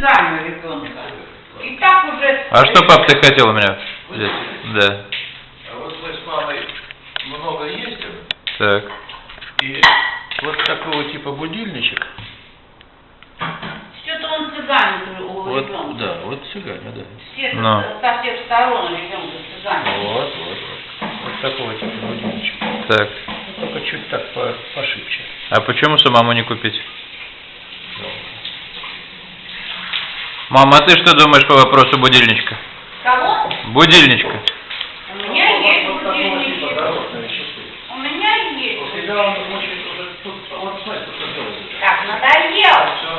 Замер ребенка. И так уже... А что, пап, ты хотел у меня взять? Да. А вот мы с мамой много ездим, Так. и вот такого типа будильничек. Что-то он цыганит у Вот, ребенка. да, вот цыгане, да. Все Ну. со всех сторон ребенка цыганит. Вот. Вот такого типа будильничек. Так. Только чуть так пошибче. А почему самому не купить? Мама, а ты что думаешь по вопросу будильничка? Кого? Будильничка. У меня есть будильники. Подарочные часы. У меня есть. У тебя он очень уже тут, вот смотри, тут Так, надоело.